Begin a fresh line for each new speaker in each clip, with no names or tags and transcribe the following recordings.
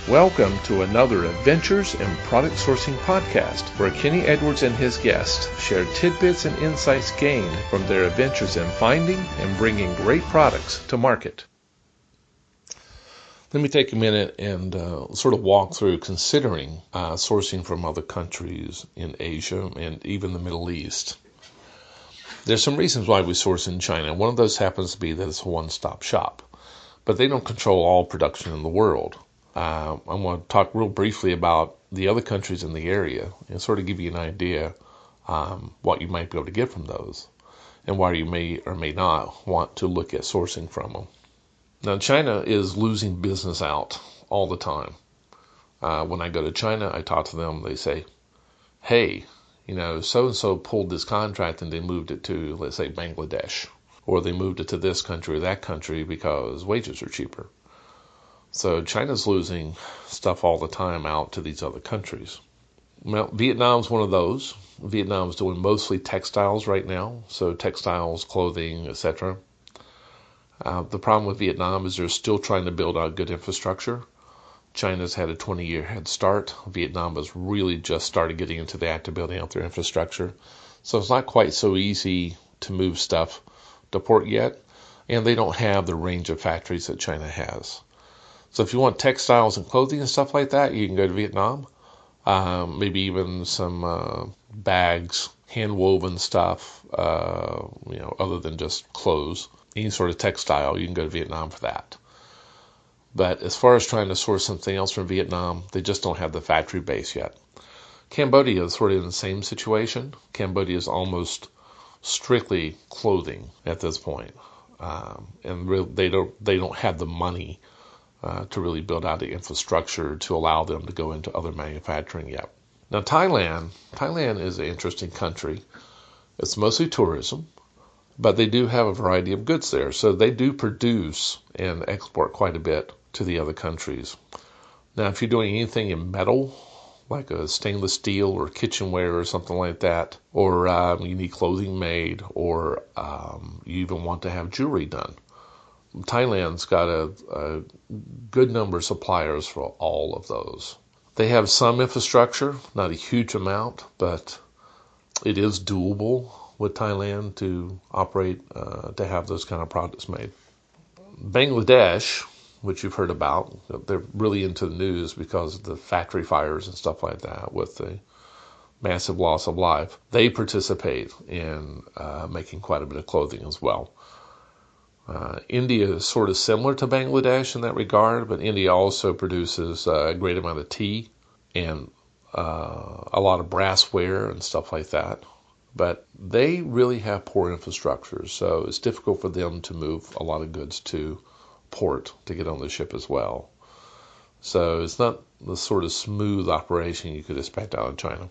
Welcome to another Adventures in Product Sourcing podcast, where Kenny Edwards and his guests share tidbits and insights gained from their adventures in finding and bringing great products to market. Let me take a minute and sort of walk through considering sourcing from other countries in Asia and even the Middle East. There's some reasons why we source in China. One of those happens to be that it's a one-stop shop, but they don't control all production in the world. I'm going to talk real briefly about the other countries in the area and sort of give you an idea what you might be able to get from those and why you may or may not want to look at sourcing from them. Now, China is losing business out all the time. When I go to China, I talk to them. They say, hey, so-and-so pulled this contract and they moved it to, let's say, Bangladesh, or they moved it to this country or that country because wages are cheaper. So China's losing stuff all the time out to these other countries. Well, Vietnam's one of those. Vietnam's doing mostly textiles right now, so textiles, clothing, etc. The problem with Vietnam is they're still trying to build out good infrastructure. China's had a 20-year head start. Vietnam has really just started getting into the act of building out their infrastructure. So it's not quite so easy to move stuff to port yet, and they don't have the range of factories that China has. So if you want textiles and clothing and stuff like that, you can go to Vietnam. Maybe even some bags, hand-woven stuff, other than just clothes. Any sort of textile, you can go to Vietnam for that. But as far as trying to source something else from Vietnam, they just don't have the factory base yet. Cambodia is sort of in the same situation. Cambodia is almost strictly clothing at this point. And they don't have the money to really build out the infrastructure to allow them to go into other manufacturing yet. Now, Thailand is an interesting country. It's mostly tourism, but they do have a variety of goods there. So they do produce and export quite a bit to the other countries. Now, if you're doing anything in metal, like a stainless steel or kitchenware or something like that, or you need clothing made, or you even want to have jewelry done, Thailand's got a good number of suppliers for all of those. They have some infrastructure, not a huge amount, but it is doable with Thailand to operate, to have those kind of products made. Bangladesh, which you've heard about, they're really into the news because of the factory fires and stuff like that with the massive loss of life. They participate in making quite a bit of clothing as well. India is sort of similar to Bangladesh in that regard, but India also produces a great amount of tea and a lot of brassware and stuff like that. But they really have poor infrastructure, so it's difficult for them to move a lot of goods to port to get on the ship as well. So it's not the sort of smooth operation you could expect out of China.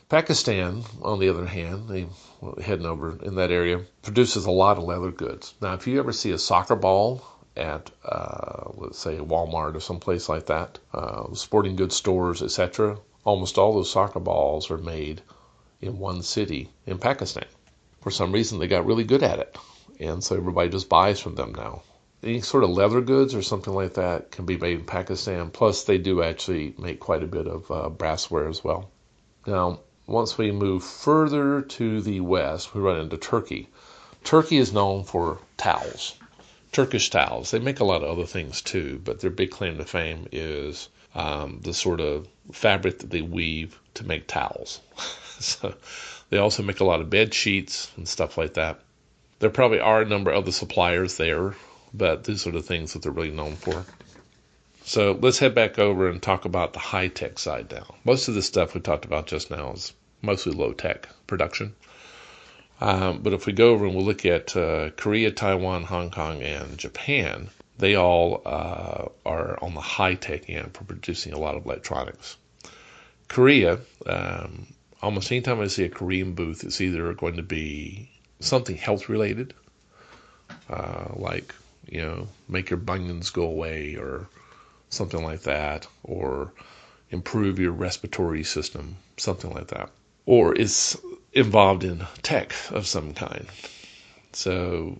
Pakistan, on the other hand, heading over in that area, produces a lot of leather goods. Now, if you ever see a soccer ball at, let's say, Walmart or someplace like that, sporting goods stores, etc., almost all those soccer balls are made in one city in Pakistan. For some reason, they got really good at it, and so everybody just buys from them now. Any sort of leather goods or something like that can be made in Pakistan, plus they do actually make quite a bit of brassware as well. Now, once we move further to the west, we run into Turkey. Turkey is known for towels, Turkish towels. They make a lot of other things too, but their big claim to fame is the sort of fabric that they weave to make towels. So they also make a lot of bed sheets and stuff like that. There probably are a number of other suppliers there, but these are the things that they're really known for. So let's head back over and talk about the high-tech side now. Most of the stuff we talked about just now is mostly low-tech production. But if we go over and we'll look at Korea, Taiwan, Hong Kong, and Japan, they all are on the high-tech end for producing a lot of electronics. Korea, almost anytime I see a Korean booth, it's either going to be something health-related, like, make your bunions go away or something like that, or improve your respiratory system, something like that. Or it's involved in tech of some kind. So,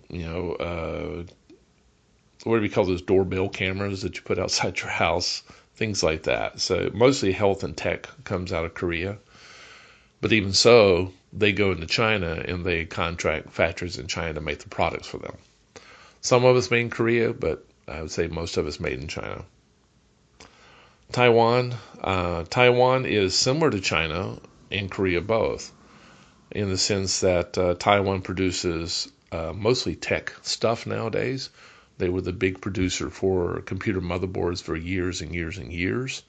what do we call those doorbell cameras that you put outside your house, things like that. So mostly health and tech comes out of Korea. But even so, they go into China and they contract factories in China to make the products for them. Some of it's made in Korea, but I would say most of it's made in China. Taiwan. Taiwan is similar to China and Korea both, in the sense that Taiwan produces mostly tech stuff nowadays. They were the big producer for computer motherboards for years and years and years.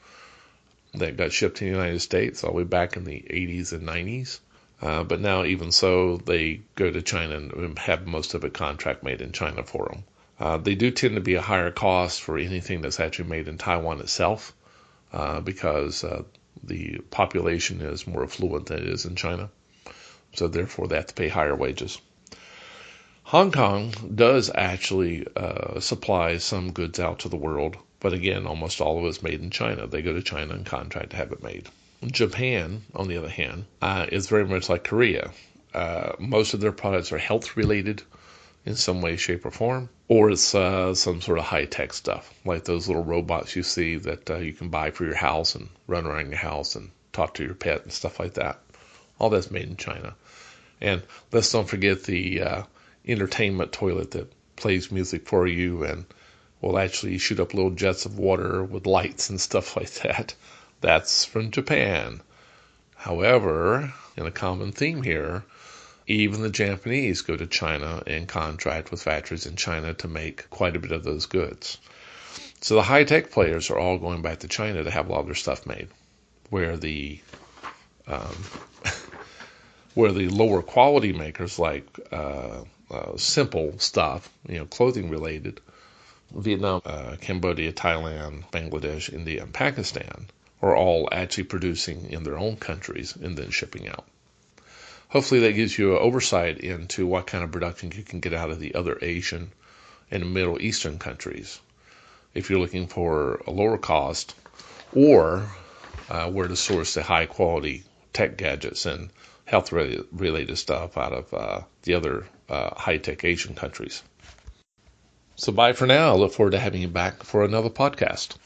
That got shipped to the United States all the way back in the 80s and 90s. But now, even so, they go to China and have most of it contract made in China for them. They do tend to be a higher cost for anything that's actually made in Taiwan itself, because the population is more affluent than it is in China. So therefore, they have to pay higher wages. Hong Kong does actually supply some goods out to the world, but again, almost all of it is made in China. They go to China and contract to have it made. Japan, on the other hand, is very much like Korea. Most of their products are health-related in some way, shape, or form, or it's some sort of high-tech stuff, like those little robots you see that you can buy for your house and run around your house and talk to your pet and stuff like that. All that's made in China. And let's don't forget the entertainment toilet that plays music for you and will actually shoot up little jets of water with lights and stuff like that. That's from Japan. However, in a common theme here, even the Japanese go to China and contract with factories in China to make quite a bit of those goods. So the high-tech players are all going back to China to have a lot of their stuff made, where the lower quality makers like simple stuff, clothing related, Vietnam, Cambodia, Thailand, Bangladesh, India, and Pakistan are all actually producing in their own countries and then shipping out. Hopefully that gives you an oversight into what kind of production you can get out of the other Asian and Middle Eastern countries if you're looking for a lower cost, or where to source the high quality tech gadgets and health related stuff out of the other high-tech Asian countries. So bye for now. I look forward to having you back for another podcast.